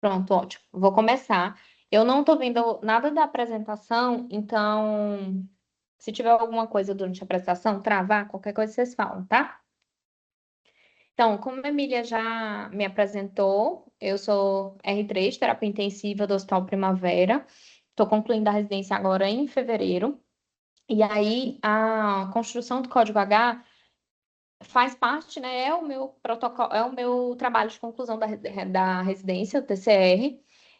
Pronto, ótimo. Vou começar. Eu não estou vendo nada da apresentação, então, se tiver alguma coisa durante a apresentação, travar, qualquer coisa vocês falam, tá? Então, como a Emília já me apresentou, eu sou R3, terapia intensiva do Hospital Primavera. Estou concluindo a residência agora em fevereiro. E aí, a construção do Código H faz parte, né? É o meu protocolo, é o meu trabalho de conclusão da residência, o TCR,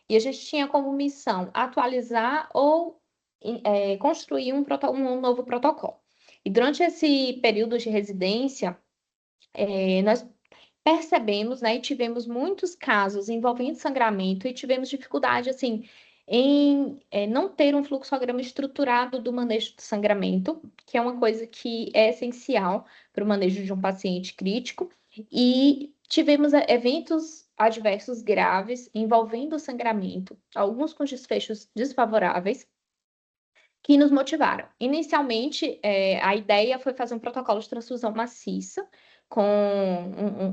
e a gente tinha como missão atualizar ou construir um novo protocolo. E durante esse período de residência, nós percebemos, né, e tivemos muitos casos envolvendo sangramento e tivemos dificuldade, assim, em não ter um fluxograma estruturado do manejo do sangramento, que é uma coisa que é essencial para o manejo de um paciente crítico, e tivemos eventos adversos graves envolvendo o sangramento, alguns com desfechos desfavoráveis, que nos motivaram. Inicialmente, a ideia foi fazer um protocolo de transfusão maciça, com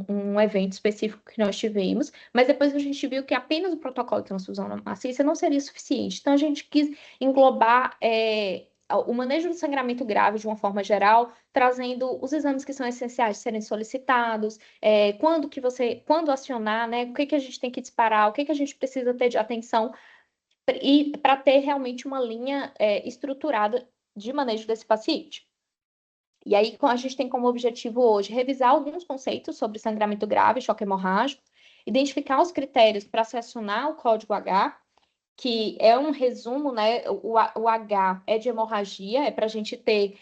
um evento específico que nós tivemos, mas depois a gente viu que apenas o protocolo de transfusão maciça não seria suficiente. Então, a gente quis englobar o manejo do sangramento grave de uma forma geral, trazendo os exames que são essenciais de serem solicitados, quando acionar, né? O que que a gente tem que disparar, o que que a gente precisa ter de atenção e para ter realmente uma linha estruturada de manejo desse paciente. E aí, a gente tem como objetivo hoje revisar alguns conceitos sobre sangramento grave, choque hemorrágico, identificar os critérios para selecionar o código H, que é um resumo, né? O H é de hemorragia, é para a gente ter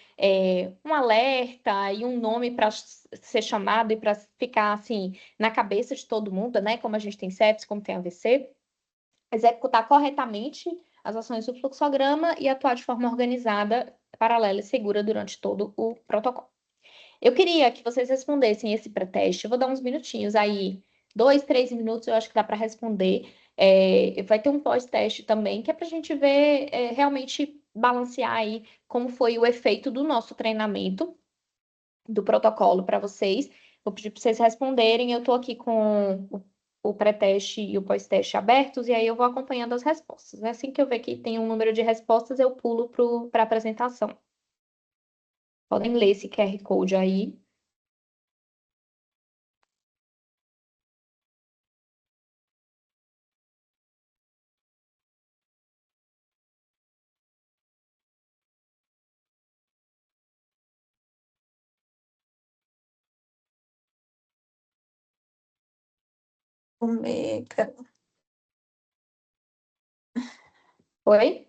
um alerta e um nome para ser chamado e para ficar assim na cabeça de todo mundo, né? Como a gente tem sepsis, como tem AVC, executar corretamente as ações do fluxograma e atuar de forma organizada, paralela e segura durante todo o protocolo. Eu queria que vocês respondessem esse pré-teste. Eu vou dar uns minutinhos aí, 2, 3 minutos, eu acho que dá para responder. Vai ter um pós-teste também, que é para a gente ver, realmente balancear aí como foi o efeito do nosso treinamento, do protocolo para vocês. Vou pedir para vocês responderem. Eu estou aqui com o pré-teste e o pós-teste abertos, e aí eu vou acompanhando as respostas. Assim que eu ver que tem um número de respostas, eu pulo para a apresentação. Podem ler esse QR Code aí. Ômega. Oi?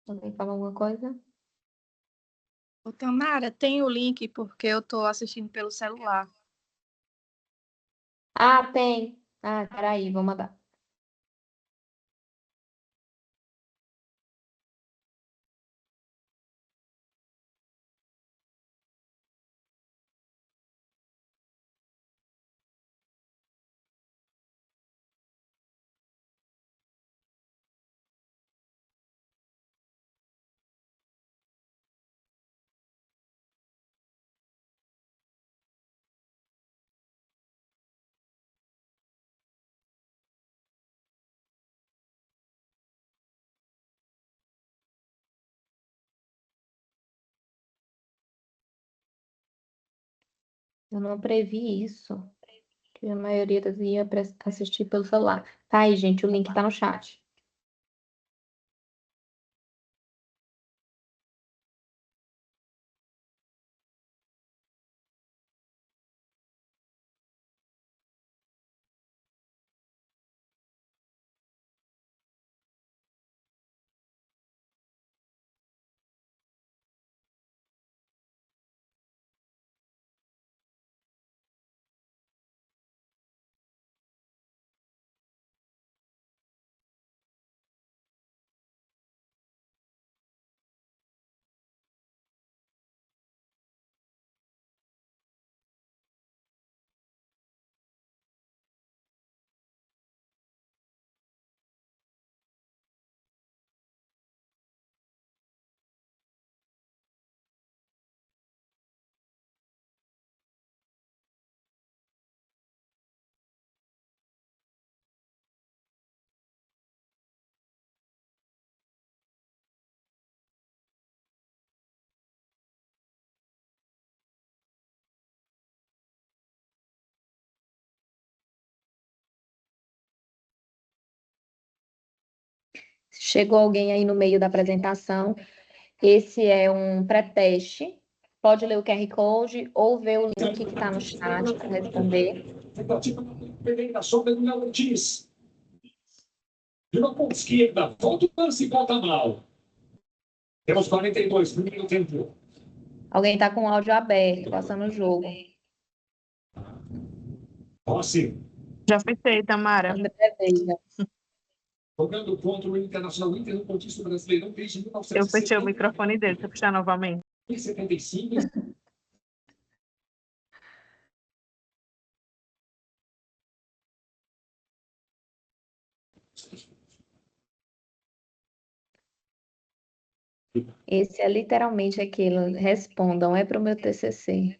Alguém fala alguma coisa? Ô, Tamara, tem o link porque eu tô assistindo pelo celular. Ah, tem. Ah, peraí, vou mandar. Eu não previ isso, que a maioria das ia assistir pelo celular. Tá aí, gente, o link tá no chat. Chegou alguém aí no meio da apresentação. Esse é um pré-teste. Pode ler o QR Code ou ver o link que está no chat para responder. Na sombra do Léo Ortiz. De uma ponta esquerda, volta o lance e volta mal. Temos 42, primeiro tempo. Alguém está com o áudio aberto, passando o jogo. Rossi. Já fechei, Tamara. André Veiga. Jogando contra o Internacional Inter no Contista Brasileirão desde Eu fechei o 1970. microfone dele, se eu fechar novamente. 75. Esse é literalmente aquilo. Respondam, é para o meu TCC.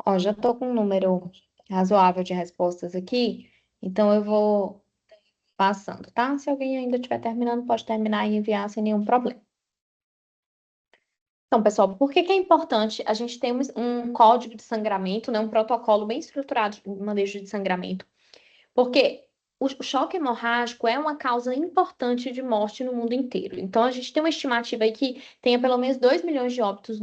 Ó, já estou com um número razoável de respostas aqui, então eu vou passando, tá? Se alguém ainda estiver terminando, pode terminar e enviar sem nenhum problema. Então, pessoal, por que que é importante a gente ter um código de sangramento, né, um protocolo bem estruturado de manejo de sangramento? Porque o choque hemorrágico é uma causa importante de morte no mundo inteiro. Então, a gente tem uma estimativa aí que tenha pelo menos 2 milhões de óbitos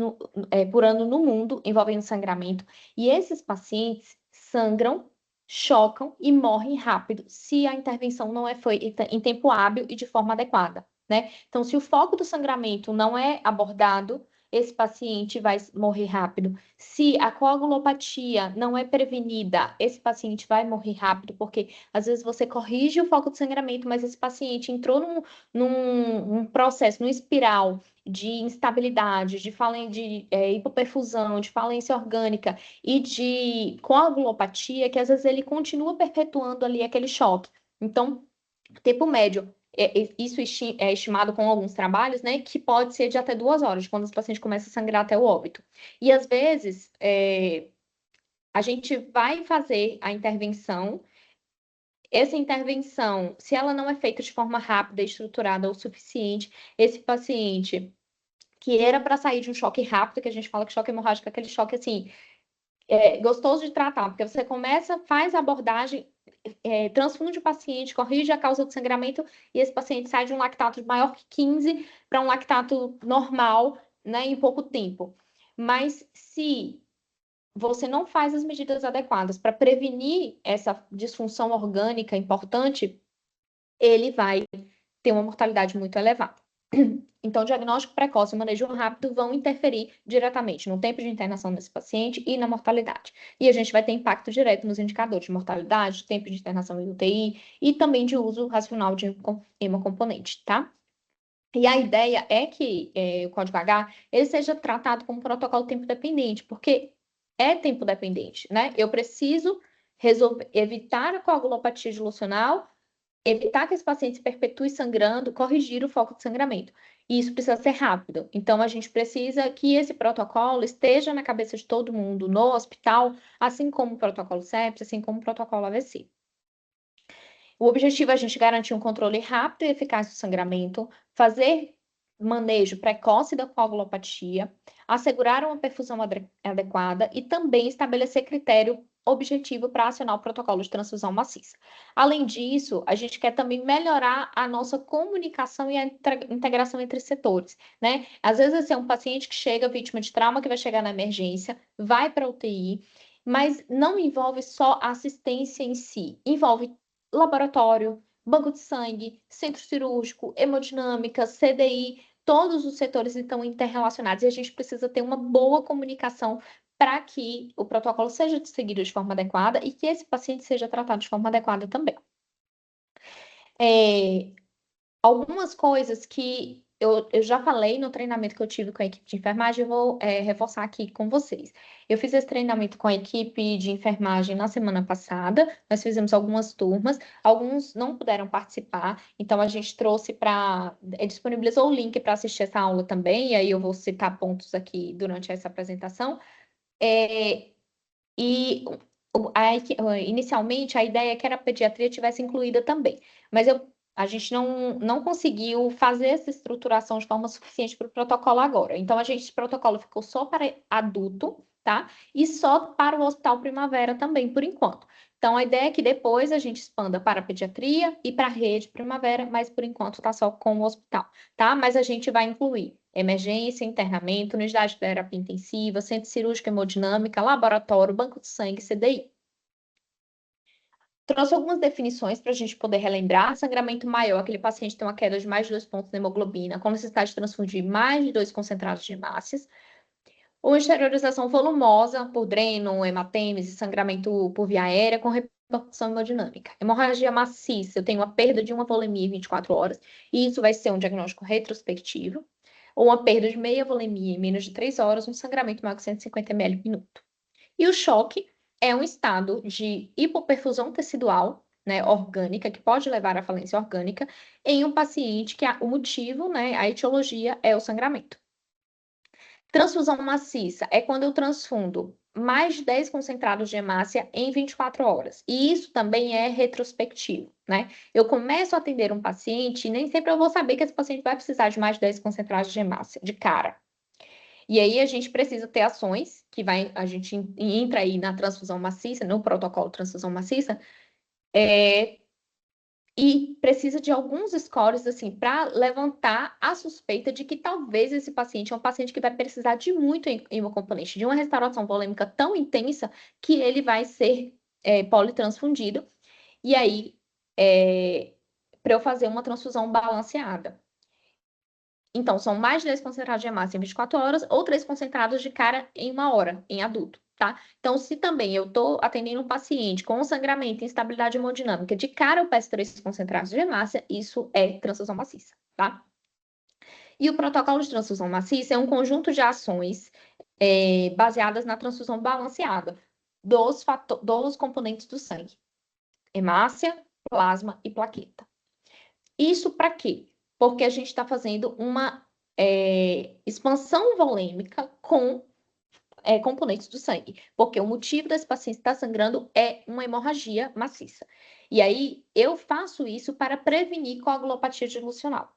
por ano no mundo envolvendo sangramento. E esses pacientes sangram, chocam e morrem rápido se a intervenção não é feita em tempo hábil e de forma adequada, né? Então, se o foco do sangramento não é abordado, esse paciente vai morrer rápido. Se a coagulopatia não é prevenida, esse paciente vai morrer rápido, porque às vezes você corrige o foco de sangramento, mas esse paciente entrou num processo, num espiral de instabilidade, de hipoperfusão, de falência orgânica e de coagulopatia, que às vezes ele continua perpetuando ali aquele choque. Então, tempo médio, isso é estimado com alguns trabalhos, né, que pode ser de até 2 horas, quando esse paciente começa a sangrar até o óbito. E às vezes, a gente vai fazer a intervenção. Essa intervenção, se ela não é feita de forma rápida, estruturada o suficiente, esse paciente que era para sair de um choque rápido, que a gente fala que choque hemorrágico é aquele choque assim, gostoso de tratar, porque você começa, faz a abordagem, transfunde o paciente, corrige a causa do sangramento e esse paciente sai de um lactato maior que 15 para um lactato normal, né, em pouco tempo. Mas se você não faz as medidas adequadas para prevenir essa disfunção orgânica importante, ele vai ter uma mortalidade muito elevada. Então, diagnóstico precoce e manejo rápido vão interferir diretamente no tempo de internação desse paciente e na mortalidade. E a gente vai ter impacto direto nos indicadores de mortalidade, tempo de internação em UTI e também de uso racional de hemocomponente, tá? E a ideia é que o Código H ele seja tratado como protocolo tempo dependente, porque é tempo dependente, né? Eu preciso evitar a coagulopatia dilucional, evitar que esse paciente se perpetue sangrando, corrigir o foco de sangramento. E isso precisa ser rápido. Então, a gente precisa que esse protocolo esteja na cabeça de todo mundo no hospital, assim como o protocolo sepsis, assim como o protocolo AVC. O objetivo é a gente garantir um controle rápido e eficaz do sangramento, fazer manejo precoce da coagulopatia, assegurar uma perfusão adequada e também estabelecer critério objetivo para acionar o protocolo de transfusão maciça. Além disso, a gente quer também melhorar a nossa comunicação e a integração entre setores, né? Às vezes, esse é um paciente que chega vítima de trauma, que vai chegar na emergência, vai para a UTI, mas não envolve só a assistência em si, envolve laboratório, banco de sangue, centro cirúrgico, hemodinâmica, CDI, todos os setores estão interrelacionados e a gente precisa ter uma boa comunicação para que o protocolo seja seguido de forma adequada e que esse paciente seja tratado de forma adequada também. Algumas coisas que eu já falei no treinamento que eu tive com a equipe de enfermagem, eu vou reforçar aqui com vocês. Eu fiz esse treinamento com a equipe de enfermagem na semana passada, nós fizemos algumas turmas, alguns não puderam participar, então a gente trouxe disponibilizou o link para assistir essa aula também, e aí eu vou citar pontos aqui durante essa apresentação. Inicialmente, a ideia é que a pediatria tivesse incluída também, mas a gente não conseguiu fazer essa estruturação de forma suficiente para o protocolo agora. Então, o protocolo ficou só para adulto, tá? E só para o Hospital Primavera também, por enquanto. Então, a ideia é que depois a gente expanda para a pediatria e para a rede Primavera, mas por enquanto está só com o hospital, tá? Mas a gente vai incluir emergência, internamento, unidade de terapia intensiva, centro cirúrgico hemodinâmica, laboratório, banco de sangue, CDI. Trouxe algumas definições para a gente poder relembrar. Sangramento maior, aquele paciente tem uma queda de mais de 2 pontos na hemoglobina, com necessidade de transfundir mais de 2 concentrados de hemácias. Ou exteriorização volumosa por dreno, hematêmese, sangramento por via aérea, com repercussão hemodinâmica. Hemorragia maciça, eu tenho uma perda de uma volemia em 24 horas, e isso vai ser um diagnóstico retrospectivo. Ou uma perda de meia volemia em menos de 3 horas, um sangramento maior que 150 ml por minuto. E o choque é um estado de hipoperfusão tecidual, né, orgânica, que pode levar à falência orgânica, em um paciente que o motivo, né, a etiologia é o sangramento. Transfusão maciça é quando eu transfundo mais de 10 concentrados de hemácia em 24 horas. E isso também é retrospectivo, né? Eu começo a atender um paciente e nem sempre eu vou saber que esse paciente vai precisar de mais de 10 concentrados de hemácia, de cara. E aí a gente precisa ter ações, a gente entra aí na transfusão maciça, no protocolo de transfusão maciça, e precisa de alguns scores, assim, para levantar a suspeita de que talvez esse paciente é um paciente que vai precisar de muito hemocomponente, de uma restauração volêmica tão intensa que ele vai ser politransfundido. E aí, para eu fazer uma transfusão balanceada. Então, são mais de 10 concentrados de hemácia em 24 horas ou 3 concentrados de cara em 1 hora, em adulto, tá? Então, se também eu estou atendendo um paciente com sangramento e instabilidade hemodinâmica, de cara eu peço 3 concentrados de hemácia, isso é transfusão maciça, tá? E o protocolo de transfusão maciça é um conjunto de ações baseadas na transfusão balanceada dos componentes do sangue: hemácia, plasma e plaqueta. Isso para quê? Porque a gente está fazendo uma expansão volêmica com componentes do sangue. Porque o motivo desse paciente estar sangrando é uma hemorragia maciça. E aí, eu faço isso para prevenir coagulopatia dilucional.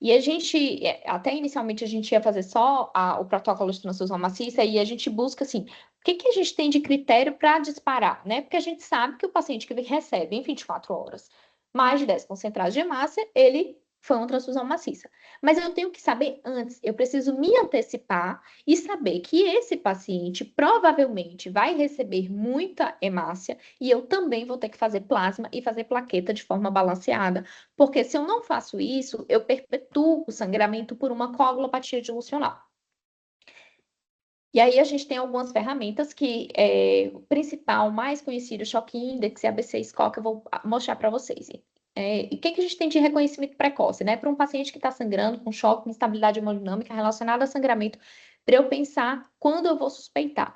E a gente, até inicialmente, a gente ia fazer só o protocolo de transfusão maciça e a gente busca, assim, o que a gente tem de critério para disparar, né? Porque a gente sabe que o paciente que recebe em 24 horas mais de 10 concentrados de hemácia, ele foi uma transfusão maciça. Mas eu tenho que saber antes, eu preciso me antecipar e saber que esse paciente provavelmente vai receber muita hemácia e eu também vou ter que fazer plasma e fazer plaqueta de forma balanceada. Porque se eu não faço isso, eu perpetuo o sangramento por uma coagulopatia dilucional. E aí a gente tem algumas ferramentas que o principal, mais conhecido, Shock Index e ABC-Score, que eu vou mostrar para vocês. E o que a gente tem de reconhecimento precoce, né? Para um paciente que está sangrando com choque, com instabilidade hemodinâmica relacionada a sangramento, para eu pensar quando eu vou suspeitar.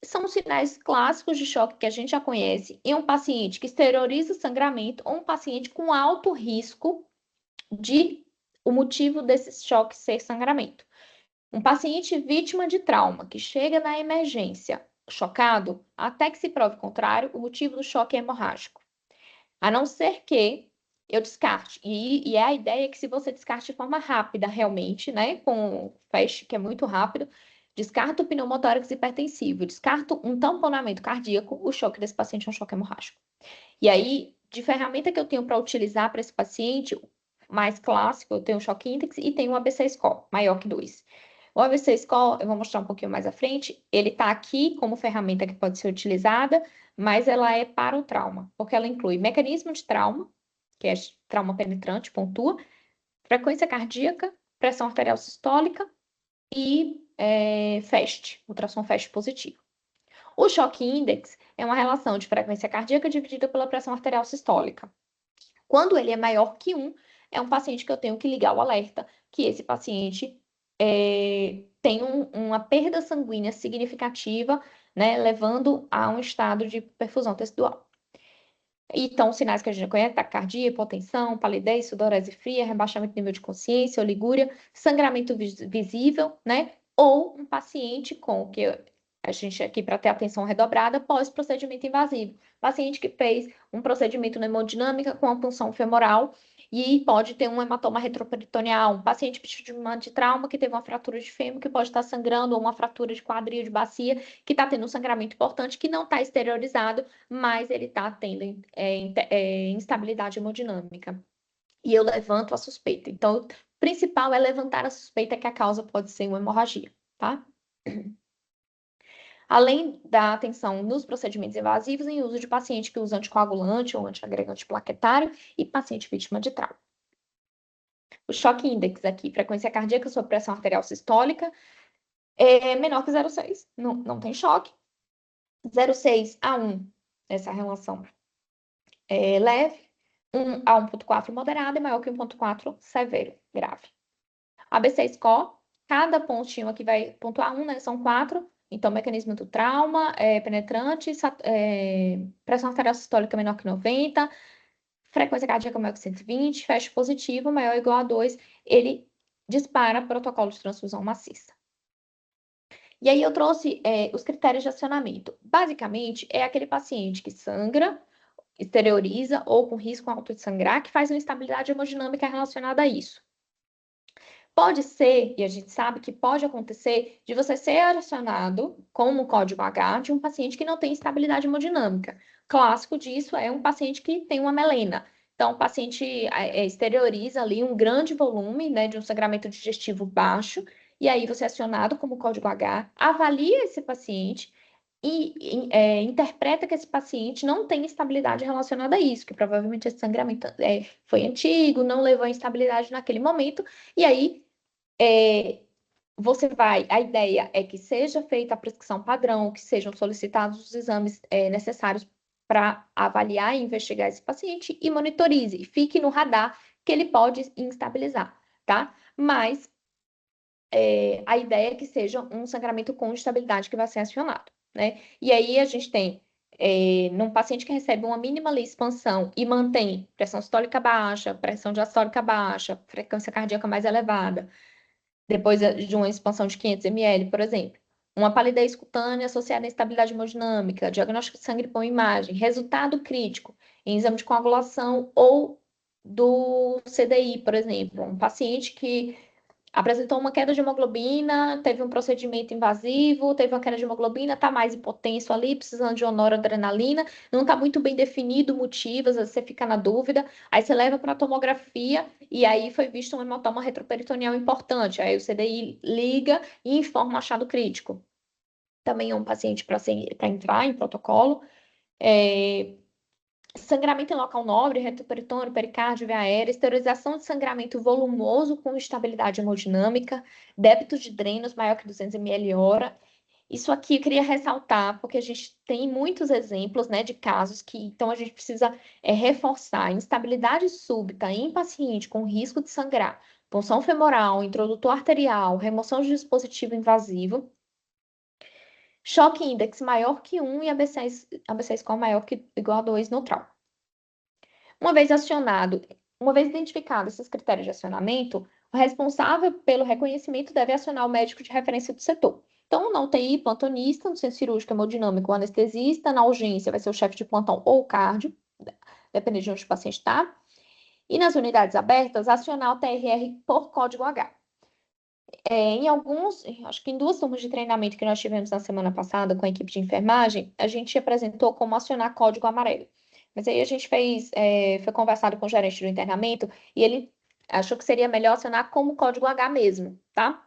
São os sinais clássicos de choque que a gente já conhece em um paciente que exterioriza o sangramento ou um paciente com alto risco de o motivo desse choque ser sangramento. Um paciente vítima de trauma que chega na emergência chocado, até que se prove o contrário, o motivo do choque é hemorrágico. A não ser que eu descarte. E é a ideia que se você descarte de forma rápida, realmente, né, com o FAST, que é muito rápido, descarta o pneumotórax hipertensivo, descarta um tamponamento cardíaco, o choque desse paciente é um choque hemorrágico. E aí, de ferramenta que eu tenho para utilizar para esse paciente, mais clássico, eu tenho o Shock Index e tenho o ABC-Score, maior que 2. O ABC-Score, eu vou mostrar um pouquinho mais à frente, ele está aqui como ferramenta que pode ser utilizada, mas ela é para o trauma, porque ela inclui mecanismo de trauma, que é trauma penetrante, pontua, frequência cardíaca, pressão arterial sistólica e FAST, ultrassom FAST positivo. O choque index é uma relação de frequência cardíaca dividida pela pressão arterial sistólica. Quando ele é maior que 1, é um paciente que eu tenho que ligar o alerta, que esse paciente tem uma perda sanguínea significativa, né, levando a um estado de perfusão tecidual. Então, os sinais que a gente conhece, taquicardia, hipotensão, palidez, sudorese fria, rebaixamento do nível de consciência, oligúria, sangramento visível, né? Ou um paciente com, que a gente aqui para ter atenção redobrada, pós-procedimento invasivo. Paciente que fez um procedimento na hemodinâmica com a punção femoral e pode ter um hematoma retroperitoneal, um paciente vítima de trauma que teve uma fratura de fêmur, que pode estar sangrando, ou uma fratura de quadril, de bacia, que está tendo um sangramento importante, que não está exteriorizado, mas ele está tendo instabilidade hemodinâmica. E eu levanto a suspeita. Então, o principal é levantar a suspeita que a causa pode ser uma hemorragia, tá? Além da atenção nos procedimentos invasivos, em uso de paciente que usa anticoagulante ou antiagregante plaquetário e paciente vítima de trauma. O choque index aqui, frequência cardíaca sobre pressão arterial sistólica, é menor que 0,6. Não tem choque. 0,6 a 1, essa relação é leve. 1 a 1,4 moderado e maior que 1,4 severo, grave. ABC score, cada pontinho aqui vai pontuar 1, né? São 4. Então, mecanismo do trauma, penetrante, pressão arterial sistólica menor que 90, frequência cardíaca maior que 120, FAST positivo maior ou igual a 2, ele dispara protocolo de transfusão maciça. E aí eu trouxe os critérios de acionamento. Basicamente, é aquele paciente que sangra, exterioriza ou com risco alto de sangrar, que faz uma instabilidade hemodinâmica relacionada a isso. Pode ser, e a gente sabe que pode acontecer, de você ser acionado com o código H de um paciente que não tem estabilidade hemodinâmica. Clássico disso é um paciente que tem uma melena. Então, o paciente exterioriza ali um grande volume, né, de um sangramento digestivo baixo, e aí você é acionado como código H, avalia esse paciente e interpreta que esse paciente não tem estabilidade relacionada a isso, que provavelmente esse sangramento foi antigo, não levou a instabilidade naquele momento, e aí a ideia é que seja feita a prescrição padrão, que sejam solicitados os exames necessários para avaliar e investigar esse paciente e monitorize, e fique no radar que ele pode instabilizar, tá? Mas a ideia é que seja um sangramento com estabilidade que vai ser acionado, né? E aí a gente tem, num paciente que recebe uma mínima expansão e mantém pressão sistólica baixa, pressão diastólica baixa, frequência cardíaca mais elevada, depois de uma expansão de 500 ml, por exemplo. Uma palidez cutânea associada à instabilidade hemodinâmica, diagnóstico de sangue por imagem, resultado crítico em exame de coagulação ou do CDI, por exemplo. Um paciente que apresentou uma queda de hemoglobina, teve um procedimento invasivo, teve uma queda de hemoglobina, está mais hipotenso ali, precisando de noradrenalina, não está muito bem definido o motivo, às vezes você fica na dúvida, aí você leva para a tomografia e aí foi visto um hematoma retroperitoneal importante, aí o CDI liga e informa o achado crítico. Também é um paciente para entrar em protocolo. Sangramento em local nobre, retroperitônio, pericárdio, via aérea, esterilização de sangramento volumoso com estabilidade hemodinâmica, débito de drenos maior que 200 ml hora. Isso aqui eu queria ressaltar, porque a gente tem muitos exemplos, né, de casos que, então, a gente precisa reforçar instabilidade súbita em paciente com risco de sangrar, punção femoral, introdutor arterial, remoção de dispositivo invasivo, choque index maior que 1 e ABC score maior que igual a 2 neutral. Uma vez identificado esses critérios de acionamento, o responsável pelo reconhecimento deve acionar o médico de referência do setor. Então, na UTI, plantonista, no centro cirúrgico, hemodinâmico, o anestesista, na urgência vai ser o chefe de plantão ou o cardio, dependendo de onde o paciente está. E nas unidades abertas, acionar o TRR por código H. Acho que em 2 turmas de treinamento que nós tivemos na semana passada com a equipe de enfermagem, a gente apresentou como acionar código amarelo. Mas aí a gente foi conversado com o gerente do internamento e ele achou que seria melhor acionar como código H mesmo, tá?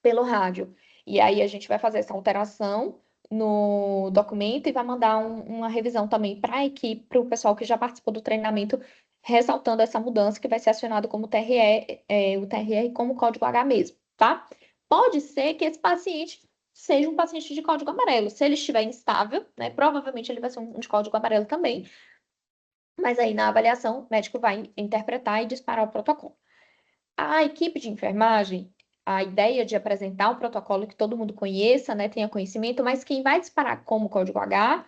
Pelo rádio. E aí a gente vai fazer essa alteração no documento e vai mandar uma revisão também para a equipe, para o pessoal que já participou do treinamento ressaltando essa mudança que vai ser acionado como TRE, o TRE como código H mesmo, tá? Pode ser que esse paciente seja um paciente de código amarelo. Se ele estiver instável, né, provavelmente ele vai ser um de código amarelo também, mas aí na avaliação o médico vai interpretar e disparar o protocolo. A equipe de enfermagem, a ideia de apresentar um protocolo que todo mundo conheça, né, tenha conhecimento, mas quem vai disparar como código H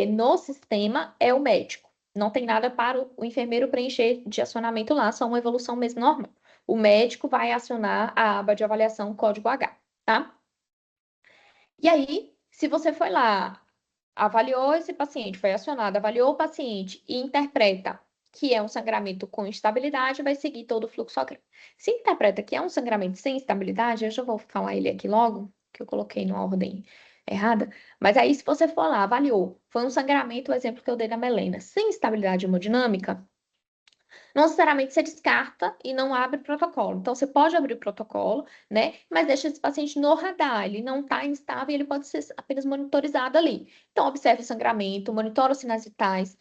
no sistema é o médico. Não tem nada para o enfermeiro preencher de acionamento lá, só uma evolução mesmo normal. O médico vai acionar a aba de avaliação código H, tá? E aí, se você foi lá, avaliou esse paciente, foi acionado, avaliou o paciente e interpreta que é um sangramento com instabilidade, vai seguir todo o fluxograma. Se interpreta que é um sangramento sem estabilidade, eu já vou falar ele aqui logo, que eu coloquei numa ordem errada, mas aí se você for lá, avaliou, foi um sangramento, o exemplo que eu dei da melena, sem estabilidade hemodinâmica, não necessariamente você descarta e não abre protocolo. Então, você pode abrir o protocolo, né? Mas deixa esse paciente no radar. Ele não está instável, ele pode ser apenas monitorizado ali. Então, observe o sangramento, monitora os sinais vitais,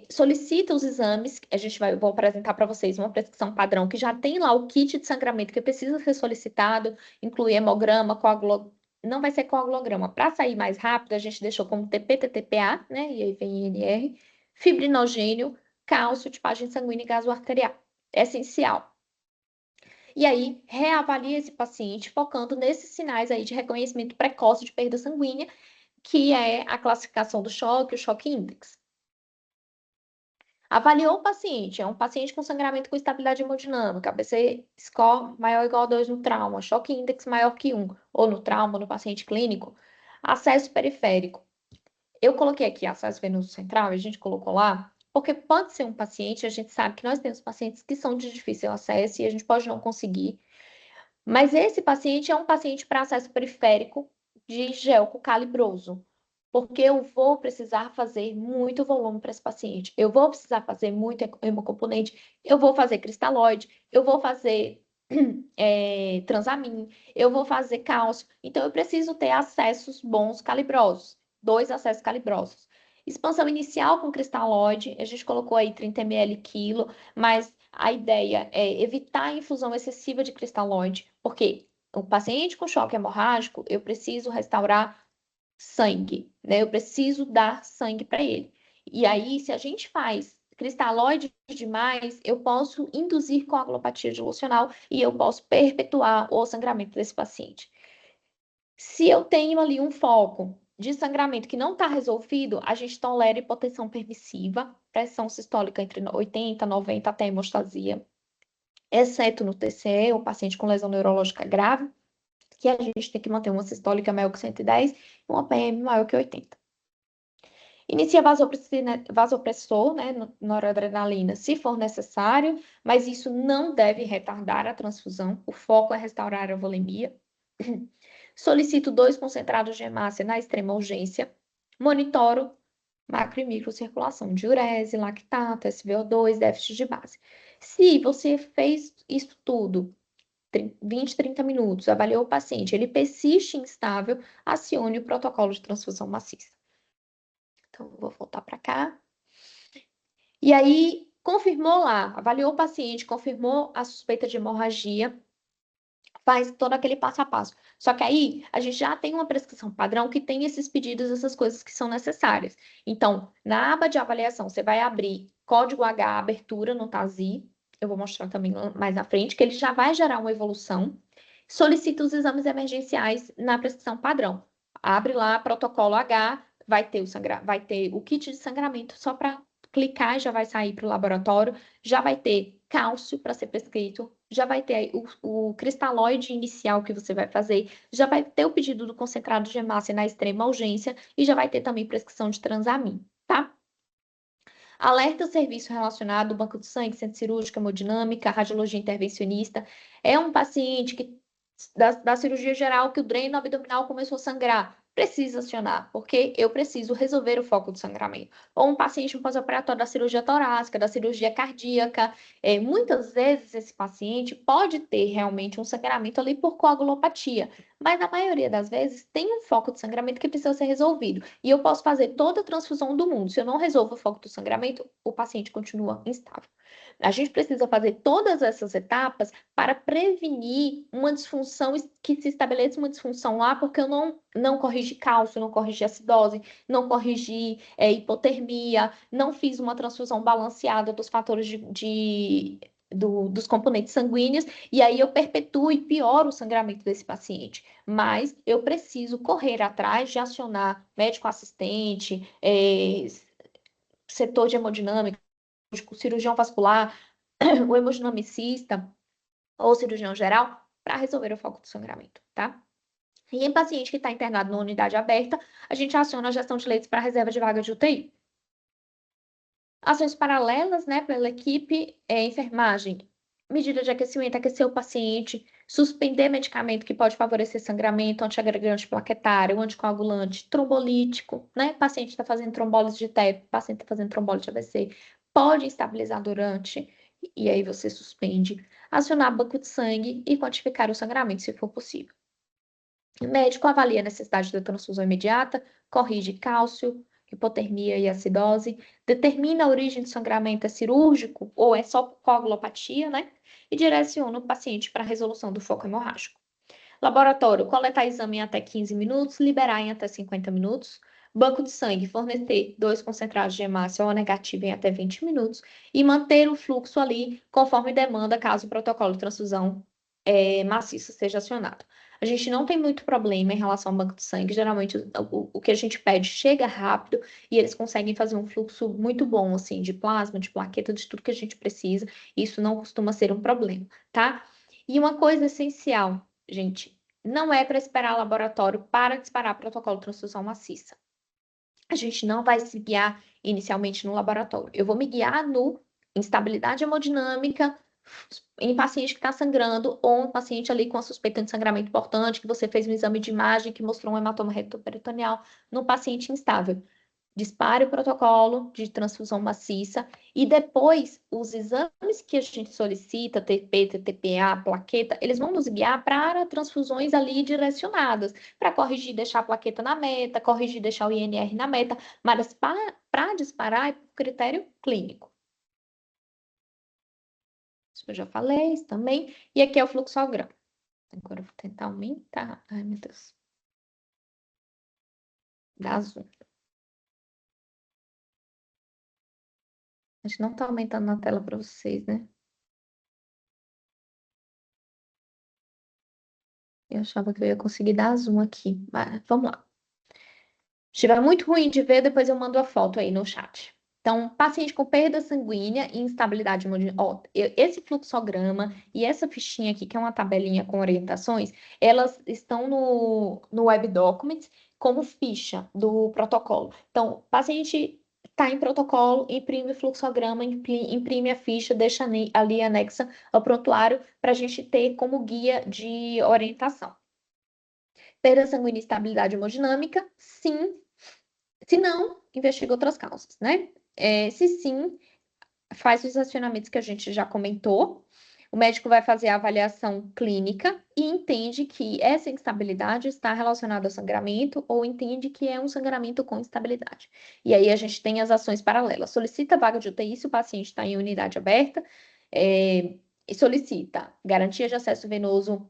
solicita os exames. Vou apresentar para vocês uma prescrição padrão que já tem lá o kit de sangramento que precisa ser solicitado, inclui hemograma, coagulograma. Não vai ser coagulograma. Para sair mais rápido, a gente deixou como TP-TTPA, né? E aí vem INR, fibrinogênio, cálcio, tipagem sanguínea e gaso arterial. É essencial. E aí, reavalia esse paciente focando nesses sinais aí de reconhecimento precoce de perda sanguínea, que é a classificação do choque, o choque index. Avaliou o paciente, é um paciente com sangramento com estabilidade hemodinâmica, ABC score maior ou igual a 2 no trauma, choque index maior que 1, ou no trauma, no paciente clínico, acesso periférico. Eu coloquei aqui acesso venoso central, a gente colocou lá, porque pode ser um paciente, a gente sabe que nós temos pacientes que são de difícil acesso e a gente pode não conseguir, mas esse paciente é um paciente para acesso periférico de gelco calibroso, porque eu vou precisar fazer muito volume para esse paciente, eu vou precisar fazer muito hemocomponente, eu vou fazer cristalóide, eu vou fazer transamin, eu vou fazer cálcio, então eu preciso ter acessos bons calibrosos, 2 acessos calibrosos. Expansão inicial com cristalóide, a gente colocou aí 30 ml quilo, mas a ideia é evitar a infusão excessiva de cristalóide, porque o paciente com choque hemorrágico, eu preciso restaurar sangue, né? Eu preciso dar sangue para ele. E aí, se a gente faz cristalóide demais, eu posso induzir coagulopatia dilucional e eu posso perpetuar o sangramento desse paciente. Se eu tenho ali um foco de sangramento que não está resolvido, a gente tolera hipotensão permissiva, pressão sistólica entre 80 e 90 até hemostasia, exceto no TCE, o paciente com lesão neurológica grave, que a gente tem que manter uma sistólica maior que 110 e uma PM maior que 80. Inicia vasopressor, né, noradrenalina, se for necessário, mas isso não deve retardar a transfusão. O foco é restaurar a volemia. Solicito 2 concentrados de hemácia na extrema urgência. Monitoro macro e microcirculação, diurese, lactato, SVO2, déficit de base. Se você fez isso tudo 20, 30 minutos, avaliou o paciente, ele persiste instável, acione o protocolo de transfusão maciça. Então, vou voltar para cá. E aí, confirmou lá, avaliou o paciente, confirmou a suspeita de hemorragia, faz todo aquele passo a passo. Só que aí, a gente já tem uma prescrição padrão que tem esses pedidos, essas coisas que são necessárias. Então, na aba de avaliação, você vai abrir código H, abertura no TASI, eu vou mostrar também mais na frente, que ele já vai gerar uma evolução. Solicita os exames emergenciais na prescrição padrão. Abre lá, protocolo H, vai ter o kit de sangramento só para clicar, já vai sair para o laboratório, já vai ter cálcio para ser prescrito, já vai ter o cristalóide inicial que você vai fazer, já vai ter o pedido do concentrado de hemácia na extrema urgência e já vai ter também prescrição de transamin, tá? Alerta serviço relacionado ao banco de sangue, centro cirúrgico, hemodinâmica, radiologia intervencionista. É um paciente que da cirurgia geral que o dreno abdominal começou a sangrar. Precisa acionar, porque eu preciso resolver o foco do sangramento. Ou um paciente pós-operatório da cirurgia torácica, da cirurgia cardíaca. Muitas vezes esse paciente pode ter realmente um sangramento ali por coagulopatia, Mas na maioria das vezes tem um foco de sangramento que precisa ser resolvido. E eu posso fazer toda a transfusão do mundo. Se eu não resolvo o foco do sangramento, o paciente continua instável. A gente precisa fazer todas essas etapas para prevenir uma disfunção, que se estabeleça uma disfunção lá, porque eu não corrigi cálcio, não corrigi acidose, não corrigi hipotermia, não fiz uma transfusão balanceada dos fatores dos componentes sanguíneos, e aí eu perpetuo e pioro o sangramento desse paciente. Mas eu preciso correr atrás de acionar médico assistente, setor de hemodinâmica, cirurgião vascular, o hemodinamicista ou cirurgião geral para resolver o foco do sangramento, tá? E em paciente que está internado na unidade aberta, a gente aciona a gestão de leitos para reserva de vaga de UTI. Ações paralelas, né, pela equipe, enfermagem, medida de aquecimento, aquecer o paciente, suspender medicamento que pode favorecer sangramento, antiagregante plaquetário, anticoagulante, trombolítico, né? Paciente está fazendo trombólise de TEP, paciente está fazendo trombólise de AVC, pode estabilizar durante, e aí você suspende. Acionar banco de sangue e quantificar o sangramento, se for possível. O médico avalia a necessidade da transfusão imediata, corrige cálcio, hipotermia e acidose, determina a origem do sangramento é cirúrgico ou é só coagulopatia, né? E direciona o paciente para a resolução do foco hemorrágico. Laboratório, coletar exame em até 15 minutos, liberar em até 50 minutos. Banco de sangue, fornecer 2 concentrados de hemácia O negativo em até 20 minutos e manter o fluxo ali conforme demanda, caso o protocolo de transfusão maciça seja acionado. A gente não tem muito problema em relação ao banco de sangue. Geralmente, o que a gente pede chega rápido e eles conseguem fazer um fluxo muito bom, assim, de plasma, de plaqueta, de tudo que a gente precisa. Isso não costuma ser um problema, tá? E uma coisa essencial, gente, não é para esperar laboratório para disparar protocolo de transfusão maciça. A gente não vai se guiar inicialmente no laboratório. Eu vou me guiar no instabilidade hemodinâmica, em paciente que está sangrando, ou um paciente ali com a suspeita de sangramento importante, que você fez um exame de imagem que mostrou um hematoma retroperitoneal, num paciente instável. Dispare o protocolo de transfusão maciça e depois os exames que a gente solicita, TP, TTPA, plaqueta, eles vão nos guiar para transfusões ali direcionadas, para corrigir, deixar a plaqueta na meta, corrigir, deixar o INR na meta, mas para disparar é por critério clínico. Isso eu já falei, isso também. E aqui é o fluxograma. Agora eu vou tentar aumentar. Ai, meu Deus. Dá zoom. A gente não tá aumentando na tela para vocês, né? Eu achava que eu ia conseguir dar zoom aqui. Mas vamos lá. Se estiver muito ruim de ver, depois eu mando a foto aí no chat. Então, paciente com perda sanguínea e instabilidade hemodinâmica. Esse fluxograma e essa fichinha aqui, que é uma tabelinha com orientações, elas estão no Web Documents como ficha do protocolo. Então, paciente está em protocolo, imprime o fluxograma, imprime a ficha, deixa ali anexa ao prontuário para a gente ter como guia de orientação. Perda sanguínea e estabilidade hemodinâmica, sim. Se não, investiga outras causas, né? Se sim, faz os acionamentos que a gente já comentou. O médico vai fazer a avaliação clínica e entende que essa instabilidade está relacionada ao sangramento ou entende que é um sangramento com instabilidade. E aí a gente tem as ações paralelas. Solicita vaga de UTI se o paciente está em unidade aberta, e solicita garantia de acesso venoso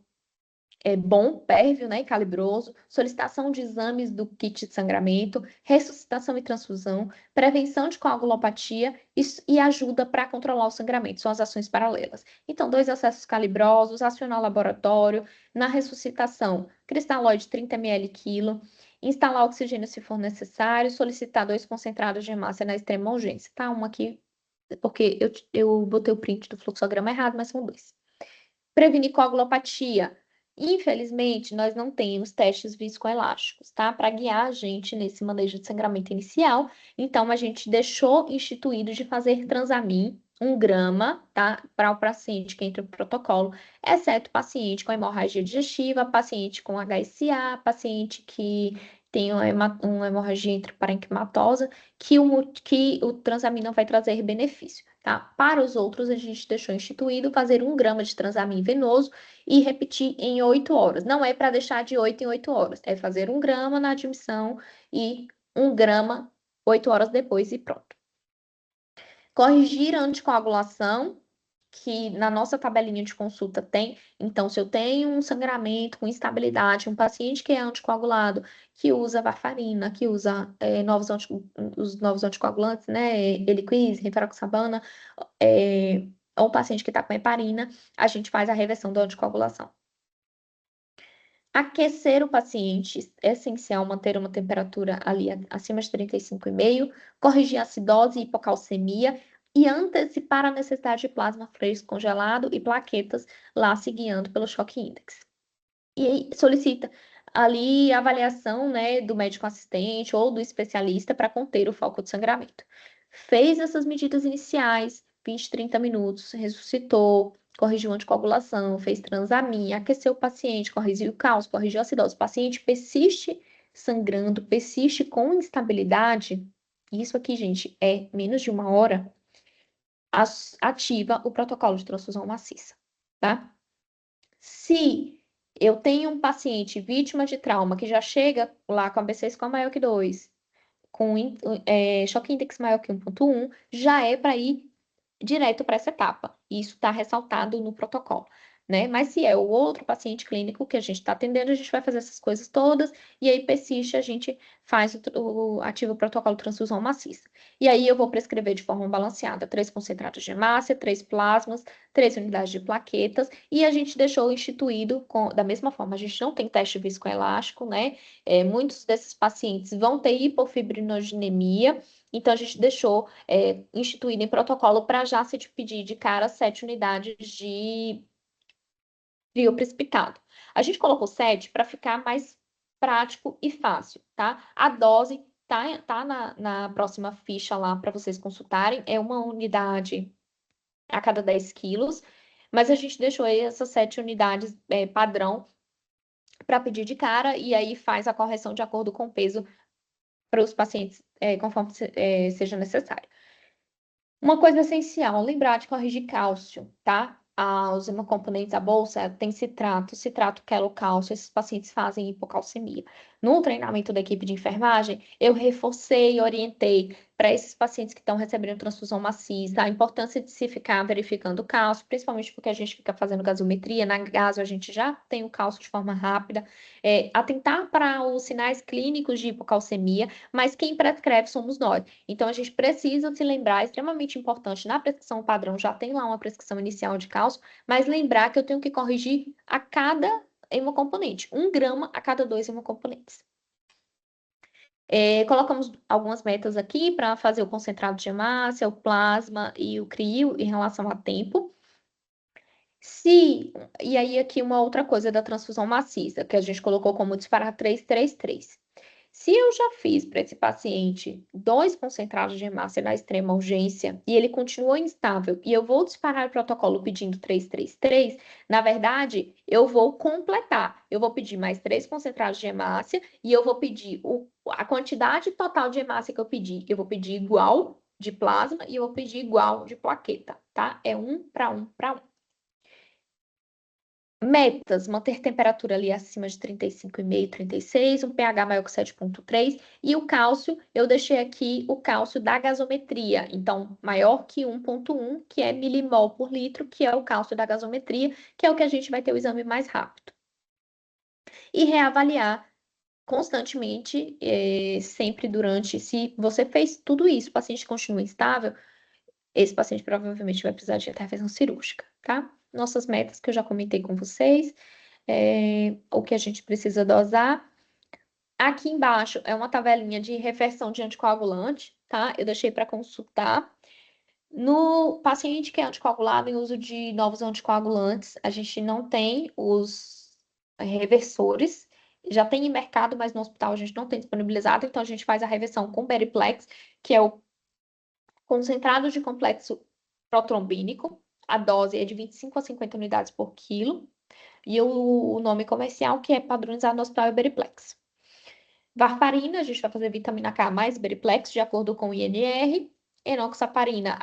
bom, pérvio, né, e calibroso, solicitação de exames do kit de sangramento, ressuscitação e transfusão, prevenção de coagulopatia e ajuda para controlar o sangramento, são as ações paralelas. Então, 2 acessos calibrosos, acionar o laboratório, na ressuscitação, cristalóide 30 ml quilo, instalar oxigênio se for necessário, solicitar 2 concentrados de hemácia na extrema urgência, tá? Uma aqui, porque eu botei o print do fluxograma errado, mas são 2. Prevenir coagulopatia. Infelizmente, nós não temos testes viscoelásticos, tá? Para guiar a gente nesse manejo de sangramento inicial. Então, a gente deixou instituído de fazer transamin 1 grama, tá? Para o paciente que entra no protocolo, exceto paciente com hemorragia digestiva, paciente com HSA, paciente que tem uma hemorragia intraparenquimatosa, que o transamin vai trazer benefício, tá? Para os outros, a gente deixou instituído fazer 1 grama de transamin venoso e repetir em 8 horas. Não é para deixar de 8 em 8 horas, é fazer 1 grama na admissão e 1 grama 8 horas depois e pronto. Corrigir a anticoagulação, que na nossa tabelinha de consulta tem. Então, se eu tenho um sangramento com instabilidade, um paciente que é anticoagulado, que usa varfarina, que usa os novos anticoagulantes, né, Eliquis, rivaroxabana, ou um paciente que está com heparina, a gente faz a reversão da anticoagulação. Aquecer o paciente, é essencial manter uma temperatura ali acima de 35,5, corrigir a acidose e hipocalcemia e antecipar a necessidade de plasma fresco congelado e plaquetas lá se guiando pelo choque index. E aí solicita ali a avaliação, né, do médico assistente ou do especialista para conter o foco de sangramento. Fez essas medidas iniciais, 20, 30 minutos, ressuscitou, corrigiu a anticoagulação, fez transamin, aqueceu o paciente, corrigiu o cálcio, corrigiu a acidose. O paciente persiste sangrando, persiste com instabilidade. Isso aqui, gente, é menos de 1 hora. Ativa o protocolo de transfusão maciça, tá? Se eu tenho um paciente vítima de trauma que já chega lá com a BC score maior que 2, com choque index maior que 1,1, já é para ir direto para essa etapa. Isso está ressaltado no protocolo, né? Mas se é o outro paciente clínico que a gente está atendendo, a gente vai fazer essas coisas todas e aí persiste, a gente faz ativa o protocolo de transfusão maciça. E aí eu vou prescrever de forma balanceada 3 concentrados de hemácia, 3 plasmas, 3 unidades de plaquetas e a gente deixou instituído da mesma forma. A gente não tem teste viscoelástico, né? Muitos desses pacientes vão ter hipofibrinogenemia, então a gente deixou instituído em protocolo para já se pedir de cara 7 unidades de frio precipitado. A gente colocou 7 para ficar mais prático e fácil, tá? A dose tá na próxima ficha lá para vocês consultarem, é 1 unidade a cada 10 quilos, mas a gente deixou aí essas 7 unidades padrão para pedir de cara e aí faz a correção de acordo com o peso para os pacientes, conforme seja necessário. Uma coisa essencial, lembrar de corrigir cálcio, tá? Os hemocomponentes da bolsa tem citrato quelocálcio, esses pacientes fazem hipocalcemia. No treinamento da equipe de enfermagem, eu reforcei e orientei para esses pacientes que estão recebendo transfusão maciça, a importância de se ficar verificando o cálcio, principalmente porque a gente fica fazendo gasometria, na gaso a gente já tem o cálcio de forma rápida, atentar para os sinais clínicos de hipocalcemia, mas quem prescreve somos nós. Então, a gente precisa se lembrar, é extremamente importante, na prescrição padrão já tem lá uma prescrição inicial de cálcio, mas lembrar que eu tenho que corrigir a cada hemocomponente, 1 grama a cada 2 hemocomponentes. Colocamos algumas metas aqui para fazer o concentrado de hemácia, o plasma e o crio em relação a tempo. E aí aqui uma outra coisa da transfusão maciça, que a gente colocou como disparar 333. Se eu já fiz para esse paciente 2 concentrados de hemácia na extrema urgência e ele continua instável e eu vou disparar o protocolo pedindo 333, na verdade, eu vou completar. Eu vou pedir mais 3 concentrados de hemácia e eu vou pedir a quantidade total de hemácia que eu pedi. Eu vou pedir igual de plasma e eu vou pedir igual de plaqueta, tá? É 1 para 1 para 1. Metas, manter temperatura ali acima de 35,5, 36, um pH maior que 7,3 e o cálcio, eu deixei aqui o cálcio da gasometria, então maior que 1,1, que é milimol por litro, que é o cálcio da gasometria, que é o que a gente vai ter o exame mais rápido. E reavaliar constantemente, sempre durante, se você fez tudo isso, o paciente continua instável, esse paciente provavelmente vai precisar de intervenção cirúrgica, tá? Nossas metas que eu já comentei com vocês, o que a gente precisa dosar. Aqui embaixo é uma tabelinha de reversão de anticoagulante, tá? Eu deixei para consultar. No paciente que é anticoagulado em uso de novos anticoagulantes, a gente não tem os reversores, já tem em mercado, mas no hospital a gente não tem disponibilizado, então a gente faz a reversão com Beriplex, que é o concentrado de complexo protrombínico. A dose é de 25 a 50 unidades por quilo. E o nome comercial, que é padronizado no hospital, é Beriplex. Varfarina, a gente vai fazer vitamina K mais Beriplex, de acordo com o INR. Enoxaparina,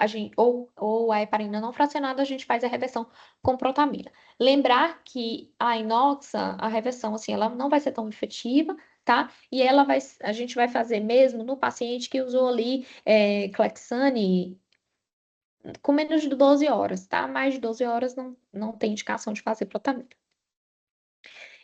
ou a heparina não fracionada, a gente faz a reversão com protamina. Lembrar que a inoxa, a reversão, assim, ela não vai ser tão efetiva, tá? E a gente vai fazer mesmo no paciente que usou ali Clexane com menos de 12 horas, tá? Mais de 12 horas não tem indicação de fazer protamina.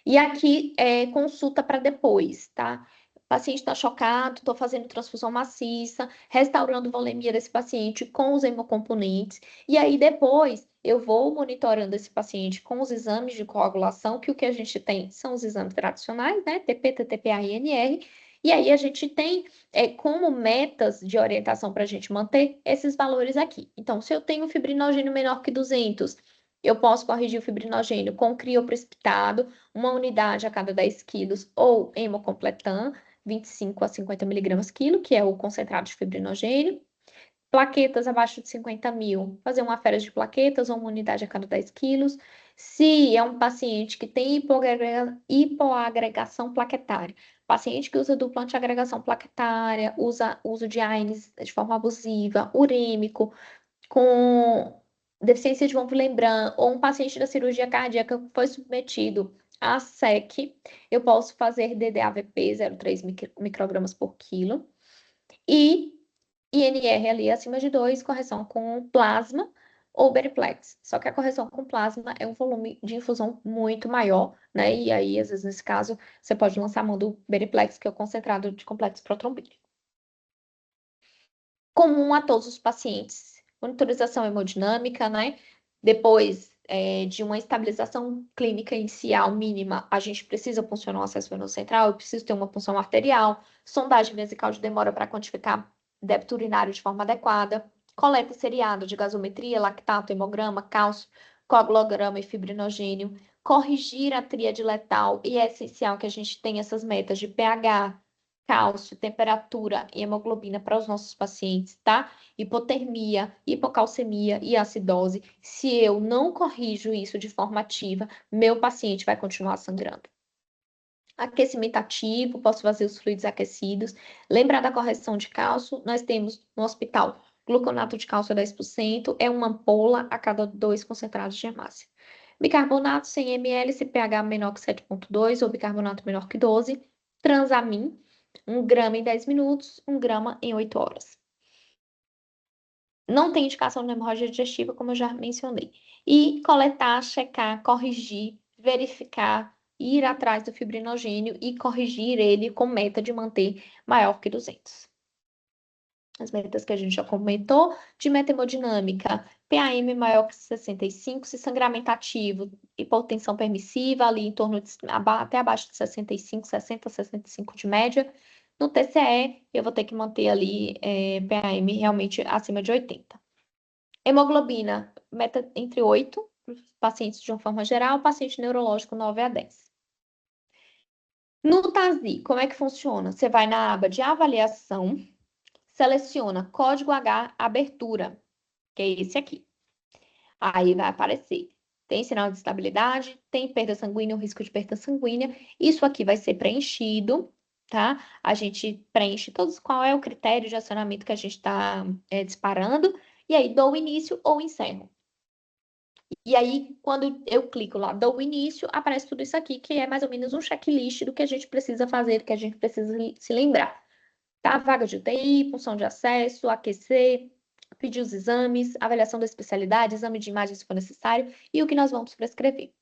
E aqui é consulta para depois, tá? O paciente está chocado, estou fazendo transfusão maciça, restaurando volemia desse paciente com os hemocomponentes. E aí depois eu vou monitorando esse paciente com os exames de coagulação, que o que a gente tem são os exames tradicionais, né? TP, TTPA e INR. E aí a gente tem como metas de orientação para a gente manter esses valores aqui. Então, se eu tenho fibrinogênio menor que 200, eu posso corrigir o fibrinogênio com crioprecipitado, uma unidade a cada 10 quilos, ou hemocompletan, 25 a 50 miligramas quilo, que é o concentrado de fibrinogênio. Plaquetas abaixo de 50 mil, fazer uma aférese de plaquetas ou uma unidade a cada 10 quilos. Se é um paciente que tem hipoagregação plaquetária, paciente que usa dupla antiagregação plaquetária, uso de AINES de forma abusiva, urêmico, com deficiência de von Willebrand, ou um paciente da cirurgia cardíaca que foi submetido a SEC, eu posso fazer DDAVP 0,3 microgramas por quilo. E INR ali acima de 2, correção com plasma ou Beriplex. Só que a correção com plasma é um volume de infusão muito maior, né? E aí, às vezes, nesse caso, você pode lançar a mão do Beriplex, que é o concentrado de complexo protrombínico. Comum a todos os pacientes. Monitorização hemodinâmica, né? Depois de uma estabilização clínica inicial mínima, a gente precisa puncionar o acesso venoso central, eu preciso ter uma punção arterial, sondagem vesical de demora para quantificar débito urinário de forma adequada, coleta seriada de gasometria, lactato, hemograma, cálcio, coagulograma e fibrinogênio, corrigir a tríade letal, e é essencial que a gente tenha essas metas de pH, cálcio, temperatura e hemoglobina para os nossos pacientes, tá? Hipotermia, hipocalcemia e acidose. Se eu não corrijo isso de forma ativa, meu paciente vai continuar sangrando. Aquecimento ativo, posso fazer os fluidos aquecidos. Lembrar da correção de cálcio, nós temos no hospital gluconato de cálcio 10%, é uma ampola a cada 2 concentrados de hemácia. Bicarbonato 100 ml, se pH menor que 7,2 ou bicarbonato menor que 12. Transamin, 1 grama em 10 minutos, 1 grama em 8 horas. Não tem indicação de hemorragia digestiva, como eu já mencionei. E coletar, checar, corrigir, verificar, ir atrás do fibrinogênio e corrigir ele com meta de manter maior que 200. As metas que a gente já comentou, de meta hemodinâmica, PAM maior que 65, se sangramento ativo, hipotensão permissiva, ali em torno de até abaixo de 65, 60, 65 de média. No TCE, eu vou ter que manter ali PAM realmente acima de 80. Hemoglobina, meta entre 8, pacientes de uma forma geral, paciente neurológico 9 a 10. No TASI, como é que funciona? Você vai na aba de avaliação, seleciona código H abertura, que é esse aqui. Aí vai aparecer. Tem sinal de estabilidade, tem perda sanguínea, o risco de perda sanguínea. Isso aqui vai ser preenchido, tá? A gente preenche todos qual é o critério de acionamento que a gente está disparando. E aí dou o início ou encerro. E aí, quando eu clico lá, dou o início, aparece tudo isso aqui, que é mais ou menos um checklist do que a gente precisa fazer, do que a gente precisa se lembrar. Tá? Vaga de UTI, punção de acesso, aquecer, pedir os exames, avaliação da especialidade, exame de imagem se for necessário, e o que nós vamos prescrever.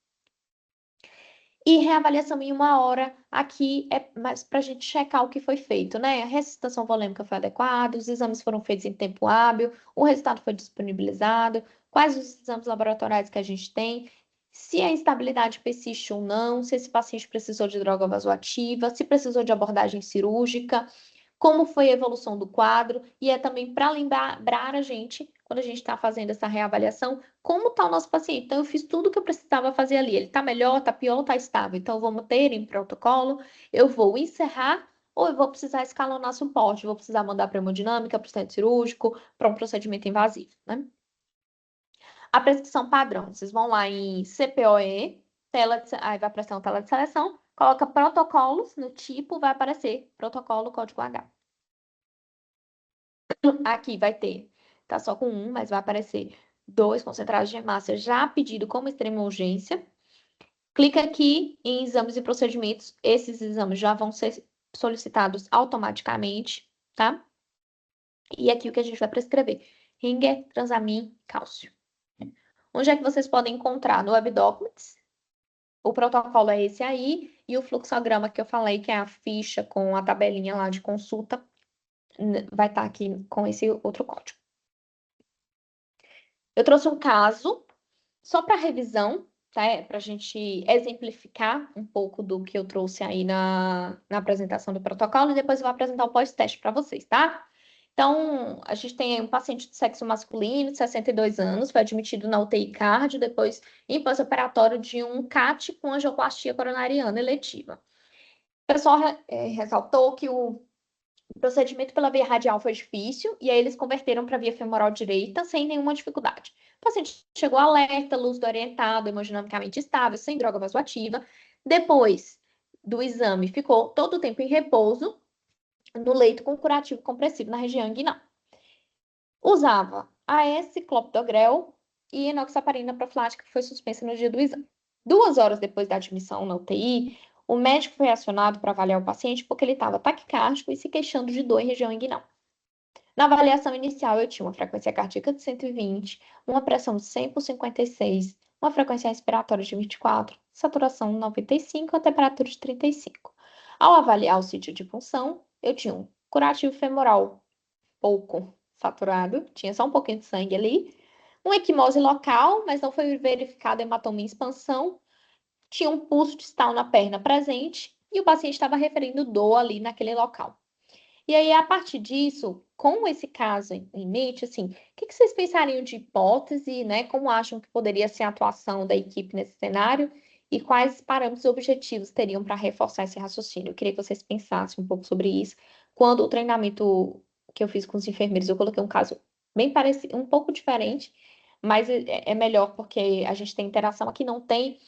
E reavaliação em 1 hora, aqui é mais para a gente checar o que foi feito, né? A ressuscitação volêmica foi adequada, os exames foram feitos em tempo hábil, o resultado foi disponibilizado, quais os exames laboratoriais que a gente tem, se a instabilidade persiste ou não, se esse paciente precisou de droga vasoativa, se precisou de abordagem cirúrgica, como foi a evolução do quadro, e é também para lembrar a gente, quando a gente está fazendo essa reavaliação, como está o nosso paciente. Então, eu fiz tudo o que eu precisava fazer ali. Ele está melhor, está pior, está estável. Então, eu vou manter em protocolo, eu vou encerrar, ou eu vou precisar escalonar suporte, vou precisar mandar para hemodinâmica, para o centro cirúrgico, para um procedimento invasivo, né? A prescrição padrão, vocês vão lá em CPOE, aí vai aparecer uma tela de seleção, coloca protocolos no tipo, vai aparecer protocolo código H. Aqui vai ter, tá só com um, mas vai aparecer 2 concentrados de hemácia já pedido como extrema urgência. Clica aqui em exames e procedimentos, esses exames já vão ser solicitados automaticamente, tá? E aqui o que a gente vai prescrever: Ringer, Transamin, cálcio. Onde é que vocês podem encontrar? No Web Documents. O protocolo é esse aí, e o fluxograma que eu falei, que é a ficha com a tabelinha lá de consulta, vai estar aqui com esse outro código. Eu trouxe um caso, só para revisão, tá? Para a gente exemplificar um pouco do que eu trouxe aí na apresentação do protocolo, e depois eu vou apresentar o pós-teste para vocês, tá? Então, a gente tem aí um paciente de sexo masculino, de 62 anos, foi admitido na UTI cardio, depois em pós-operatório de um CAT com angioplastia coronariana eletiva. O pessoal ressaltou que o procedimento pela via radial foi difícil, e aí eles converteram para a via femoral direita sem nenhuma dificuldade. O paciente chegou alerta, lúcido orientado, hemodinamicamente estável, sem droga vasoativa. Depois do exame, ficou todo o tempo em repouso, no leito com curativo compressivo na região inguinal. Usava AS, clopidogrel e enoxaparina profilática, que foi suspensa no dia do exame. 2 horas depois da admissão na UTI, o médico foi acionado para avaliar o paciente porque ele estava taquicárdico e se queixando de dor em região inguinal. Na avaliação inicial, eu tinha uma frequência cardíaca de 120, uma pressão de 100 por 56, uma frequência respiratória de 24, saturação 95 e a temperatura de 35. Ao avaliar o sítio de punção, eu tinha um curativo femoral pouco saturado, tinha só um pouquinho de sangue ali, uma equimose local, mas não foi verificado hematoma em expansão, tinha um pulso distal na perna presente e o paciente estava referindo dor ali naquele local. E aí, a partir disso, com esse caso em mente, assim, o que vocês pensariam de hipótese, né? Como acham que poderia ser a atuação da equipe nesse cenário e quais parâmetros objetivos teriam para reforçar esse raciocínio? Eu queria que vocês pensassem um pouco sobre isso. Quando o treinamento que eu fiz com os enfermeiros, eu coloquei um caso bem parecido, um pouco diferente, mas é melhor porque a gente tem interação, aqui não tem.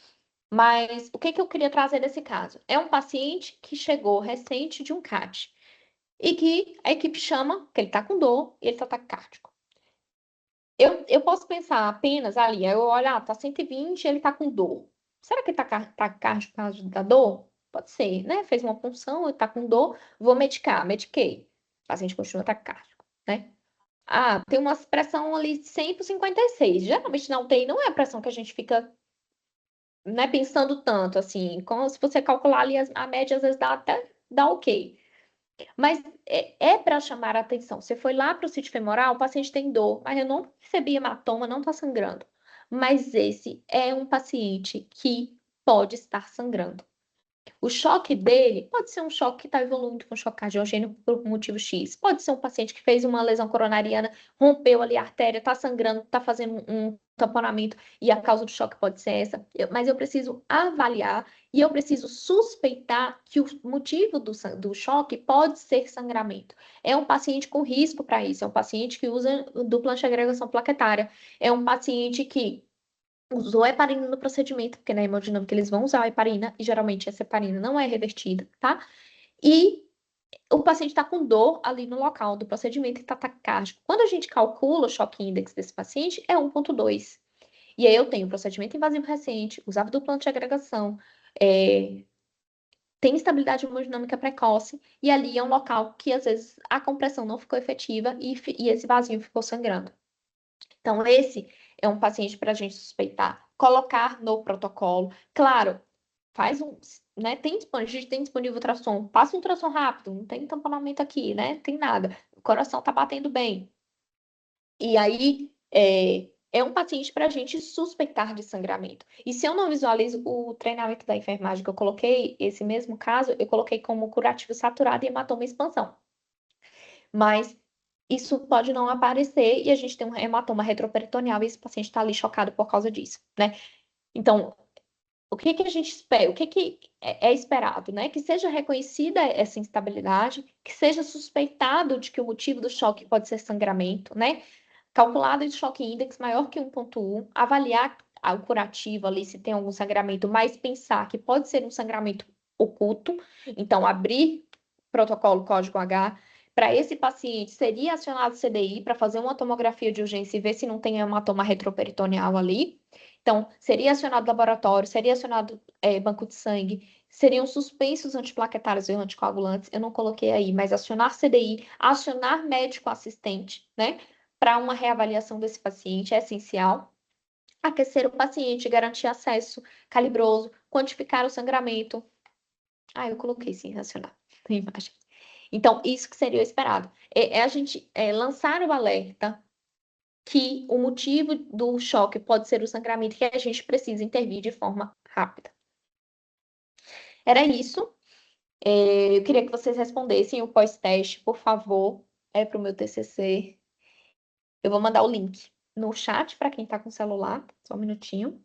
Mas o que eu queria trazer nesse caso? É um paciente que chegou recente de um CAT e que a equipe chama, que ele está com dor e ele está taquicárdico. Eu posso pensar apenas ali, eu olho, tá 120, ele está com dor. Será que ele está taquicárdico por causa da dor? Pode ser, né? Fez uma punção, ele está com dor, vou medicar, mediquei. O paciente continua taquicárdico, né? Ah, tem uma pressão ali 100 por 56. Geralmente na UTI não é a pressão que a gente fica, né, pensando tanto, assim. Como se você calcular ali a média, às vezes dá ok. Mas é para chamar a atenção. Você foi lá para o sítio femoral, o paciente tem dor, mas eu não percebi hematoma, não está sangrando. Mas esse é um paciente que pode estar sangrando. O choque dele pode ser um choque que está evoluindo com choque cardiogênico por motivo X. Pode ser um paciente que fez uma lesão coronariana, rompeu ali a artéria, está sangrando, está fazendo um tamponamento e a causa do choque pode ser essa. Mas eu preciso avaliar e eu preciso suspeitar que o motivo do choque pode ser sangramento. É um paciente com risco para isso, é um paciente que usa dupla antiagregação plaquetária, é um paciente que usou heparina no procedimento, porque na hemodinâmica eles vão usar a heparina, e geralmente essa heparina não é revertida, tá? E o paciente está com dor ali no local do procedimento e está taquicárdico. Quando a gente calcula o choque index desse paciente, é 1,2. E aí eu tenho procedimento invasivo recente, usava dupla antiagregação, tem estabilidade hemodinâmica precoce, e ali é um local que às vezes a compressão não ficou efetiva e esse vazio ficou sangrando. Então, esse é um paciente para a gente suspeitar, colocar no protocolo. Claro, faz um, né? A gente tem disponível ultrassom, passa um ultrassom rápido, não tem tamponamento aqui, né? Tem nada. O coração tá batendo bem. E aí, é um paciente para a gente suspeitar de sangramento. E se eu não visualizo o treinamento da enfermagem que eu coloquei, esse mesmo caso, eu coloquei como curativo saturado e hematoma expansão. Mas isso pode não aparecer e a gente tem um hematoma retroperitoneal e esse paciente está ali chocado por causa disso, né? Então, o que a gente espera? O que é esperado, né? Que seja reconhecida essa instabilidade, que seja suspeitado de que o motivo do choque pode ser sangramento, né? Calculado esse choque index maior que 1,1, avaliar o curativo ali, se tem algum sangramento, mas pensar que pode ser um sangramento oculto, então abrir protocolo código H. Para esse paciente, seria acionado CDI para fazer uma tomografia de urgência e ver se não tem hematoma retroperitoneal ali. Então, seria acionado laboratório, seria acionado banco de sangue, seriam suspensos antiplaquetários e anticoagulantes. Eu não coloquei aí, mas acionar CDI, acionar médico assistente, né? Para uma reavaliação desse paciente é essencial. Aquecer o paciente, garantir acesso calibroso, quantificar o sangramento. Ah, eu coloquei sim, racional na imagem. Então, isso que seria o esperado. É a gente lançar o alerta que o motivo do choque pode ser o sangramento, que a gente precisa intervir de forma rápida. Era isso. Eu queria que vocês respondessem o pós-teste, por favor, para o meu TCC. Eu vou mandar o link no chat para quem está com celular, só um minutinho.